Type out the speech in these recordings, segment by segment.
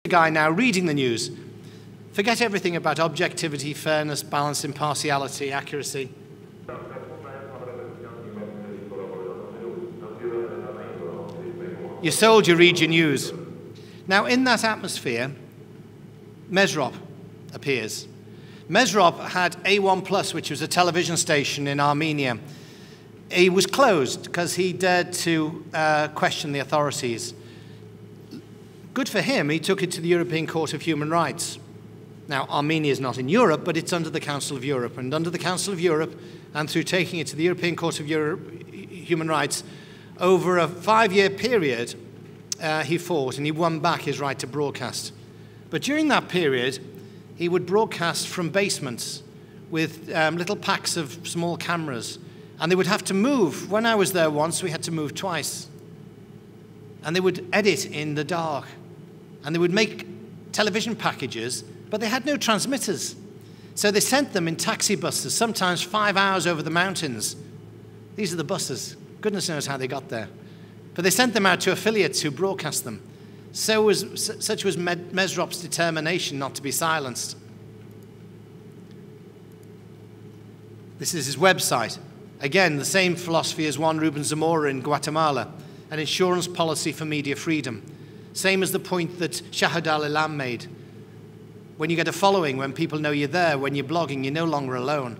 guy now reading the news. Forget everything about objectivity, fairness, balance, impartiality, accuracy. You're sold, you read your news. Now, in that atmosphere, Mesrop appears. Mesrop had A1+, which was a television station in Armenia. He was closed because he dared to question the authorities. Good for him, he took it to the European Court of Human Rights. Now, Armenia is not in Europe, but it's under the Council of Europe. And under the Council of Europe, and through taking it to the European Court of Human Rights, over a 5-year period, he fought and he won back his right to broadcast. But during that period, he would broadcast from basements with little packs of small cameras. And they would have to move. When I was there once, we had to move twice. And they would edit in the dark. And they would make television packages, but they had no transmitters. So they sent them in taxi buses, sometimes 5 hours over the mountains. These are the buses. Goodness knows how they got there. But they sent them out to affiliates who broadcast them. Such was Mesrop's determination not to be silenced. This is his website. Again, the same philosophy as Juan Ruben Zamora in Guatemala, an insurance policy for media freedom. Same as the point that Shahid al-Islam made. When you get a following, when people know you're there, when you're blogging, you're no longer alone.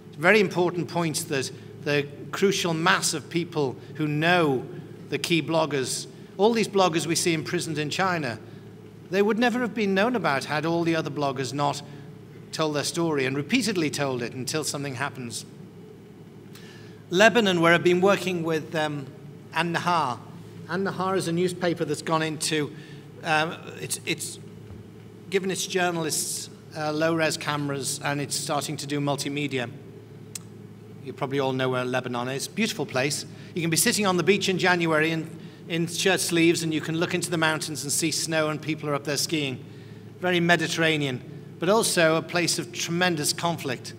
It's a very important point that the crucial mass of people who know the key bloggers, all these bloggers we see imprisoned in China, they would never have been known about had all the other bloggers not told their story and repeatedly told it until something happens. Lebanon, where I've been working with An-Nahar. An-Nahar is a newspaper that's gone into, it's given its journalists low-res cameras, and it's starting to do multimedia. You probably all know where Lebanon is. Beautiful place. You can be sitting on the beach in January in shirt sleeves, and you can look into the mountains and see snow, and people are up there skiing. Very Mediterranean, but also a place of tremendous conflict.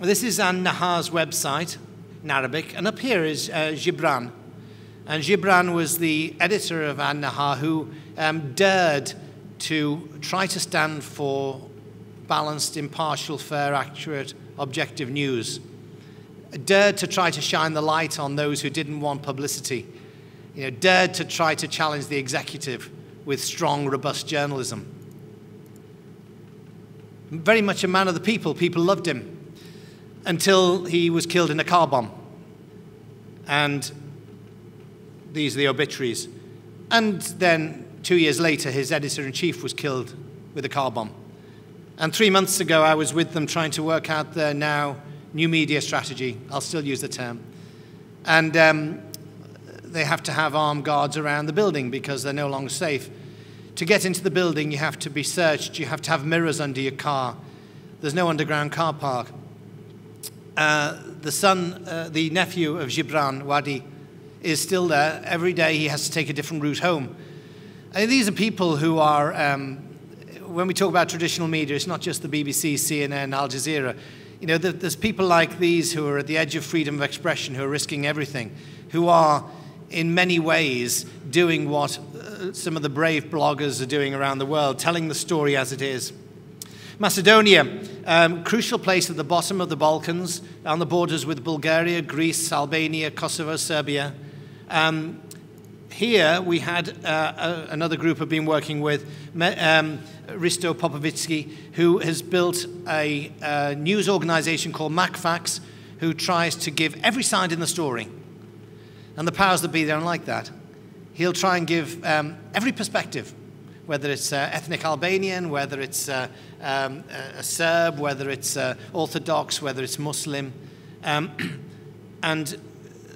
This is An-Nahar's website in Arabic, and up here is Gibran. And Gibran was the editor of An-Nahar who dared to try to stand for balanced, impartial, fair, accurate, objective news. Dared to try to shine the light on those who didn't want publicity. Dared to try to challenge the executive with strong, robust journalism. Very much a man of the people. People loved him until he was killed in a car bomb. And these are the obituaries. And then 2 years later, his editor-in-chief was killed with a car bomb. And 3 months ago, I was with them trying to work out their now new media strategy. I'll still use the term. And they have to have armed guards around the building because they're no longer safe. To get into the building, you have to be searched. You have to have mirrors under your car. There's no underground car park. The nephew of Gibran, Wadi, is still there. Every day he has to take a different route home. And these are people who are, when we talk about traditional media, it's not just the BBC, CNN, Al Jazeera. There's people like these who are at the edge of freedom of expression, who are risking everything, who are in many ways doing what some of the brave bloggers are doing around the world, telling the story as it is. Macedonia, crucial place at the bottom of the Balkans, on the borders with Bulgaria, Greece, Albania, Kosovo, Serbia. Here we had another group I've been working with, Risto Popovitsky, who has built a news organization called MacFax, who tries to give every side in the story. And the powers that be don't like that. He'll try and give every perspective, whether it's ethnic Albanian, whether it's a Serb, whether it's Orthodox, whether it's Muslim. And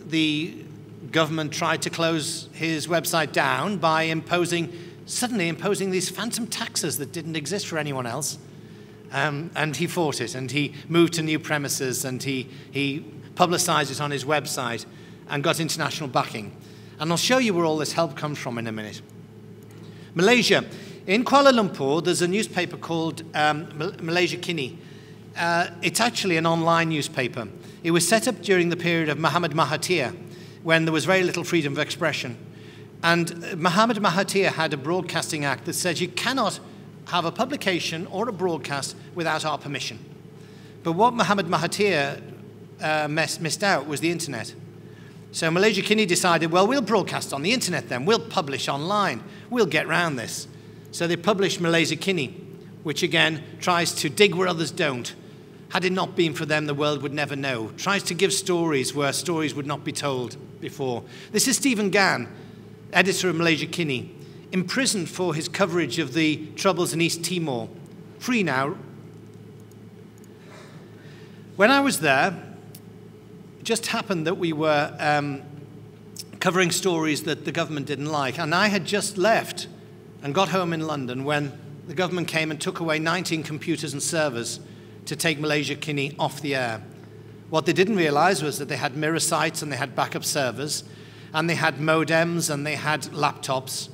the government tried to close his website down by suddenly imposing these phantom taxes that didn't exist for anyone else. And he fought it, and he moved to new premises, and he publicized it on his website and got international backing. And I'll show you where all this help comes from in a minute. Malaysia. In Kuala Lumpur, there's a newspaper called Malaysia Kini. It's actually an online newspaper. It was set up during the period of Muhammad Mahathir, when there was very little freedom of expression. And Mohammed Mahathir had a broadcasting act that said you cannot have a publication or a broadcast without our permission. But what Mohammed Mahathir missed out was the internet. So Malaysia Kini decided, well, we'll broadcast on the internet then. We'll publish online. We'll get round this. So they published Malaysia Kini, which again tries to dig where others don't. Had it not been for them, the world would never know. Tries to give stories where stories would not be told before. This is Stephen Gann, editor of Malaysia Kini, imprisoned for his coverage of the troubles in East Timor. Free now. When I was there, it just happened that we were covering stories that the government didn't like. And I had just left and got home in London when the government came and took away 19 computers and servers to take Malaysia Kini off the air. What they didn't realize was that they had mirror sites and they had backup servers and they had modems and they had laptops.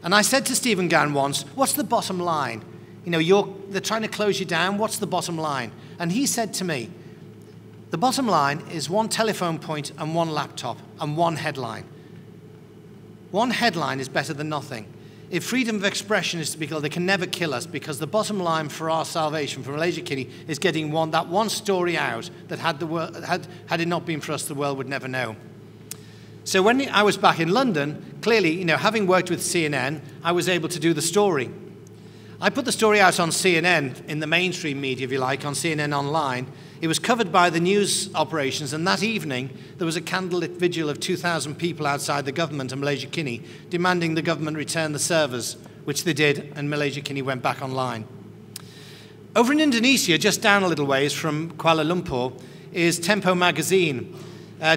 And I said to Stephen Gann once, what's the bottom line? You know, they're trying to close you down. What's the bottom line? And he said to me, the bottom line is one telephone point and one laptop and one headline. One headline is better than nothing. If freedom of expression is to be killed, they can never kill us, because the bottom line for our salvation, for Malaysia Kini, is getting that one story out that had it not been for us, the world would never know. So when I was back in London, clearly, you know, having worked with CNN, I was able to do the story. I put the story out on CNN, in the mainstream media, if you like, on CNN Online. It was covered by the news operations, and that evening there was a candlelit vigil of 2,000 people outside the government of Malaysia Kini demanding the government return the servers, which they did, and Malaysia Kini went back online. Over in Indonesia, just down a little ways from Kuala Lumpur, is Tempo magazine.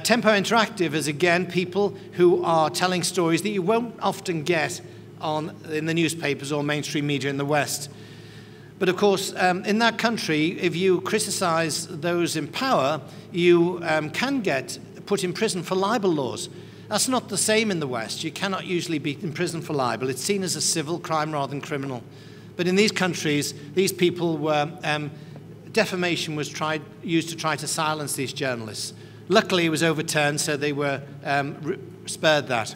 Tempo Interactive is, again, people who are telling stories that you won't often get in the newspapers or mainstream media in the West. But of course, in that country, if you criticize those in power, you can get put in prison for libel laws. That's not the same in the West. You cannot usually be in prison for libel. It's seen as a civil crime rather than criminal. But in these countries, these people were, defamation was used to try to silence these journalists. Luckily, it was overturned, so they were spared that.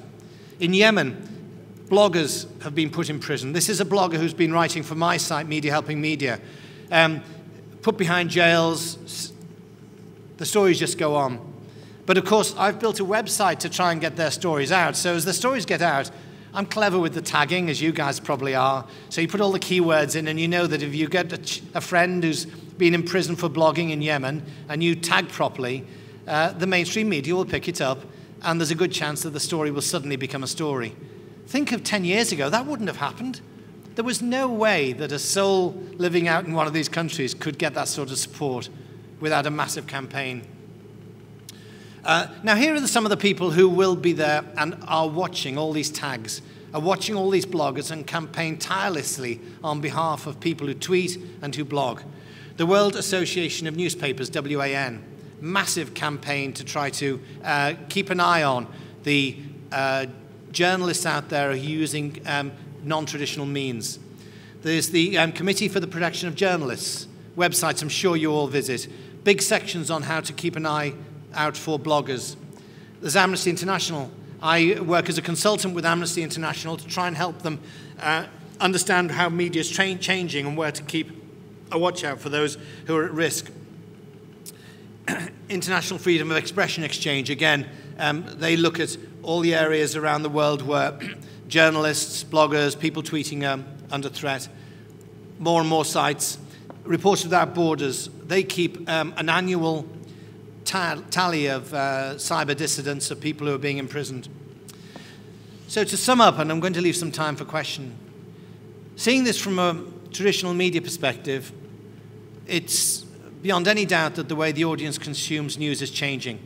In Yemen, bloggers have been put in prison. This is a blogger who's been writing for my site, Media Helping Media. Put behind jails. The stories just go on. But of course, I've built a website to try and get their stories out. So as the stories get out, I'm clever with the tagging, as you guys probably are. So you put all the keywords in, and you know that if you get a friend who's been in prison for blogging in Yemen, and you tag properly, the mainstream media will pick it up, and there's a good chance that the story will suddenly become a story. Think of 10 years ago, that wouldn't have happened. There was no way that a soul living out in one of these countries could get that sort of support without a massive campaign. Now, here are some of the people who will be there and are watching all these tags, are watching all these bloggers and campaign tirelessly on behalf of people who tweet and who blog. The World Association of Newspapers, WAN, massive campaign to try to keep an eye on the journalists out there are using non-traditional means. There's the Committee for the Protection of Journalists, websites I'm sure you all visit. Big sections on how to keep an eye out for bloggers. There's Amnesty International. I work as a consultant with Amnesty International to try and help them understand how media is changing and where to keep a watch out for those who are at risk. International Freedom of Expression Exchange, again, they look at all the areas around the world where journalists, bloggers, people tweeting under threat. More and more sites. Reporters Without Borders, they keep an annual tally of cyber dissidents, of people who are being imprisoned. So to sum up, and I'm going to leave some time for question, seeing this from a traditional media perspective, it's beyond any doubt that the way the audience consumes news is changing.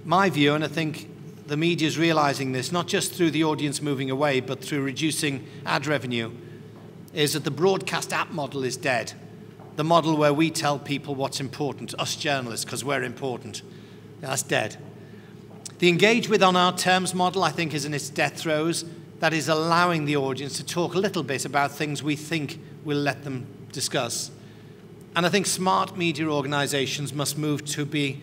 My view, and I think the media is realizing this, not just through the audience moving away, but through reducing ad revenue, is that the broadcast app model is dead. The model where we tell people what's important, us journalists, because we're important. That's dead. The engage with on our terms model, I think, is in its death throes. That is allowing the audience to talk a little bit about things we think will let them discuss. And I think smart media organizations must move to be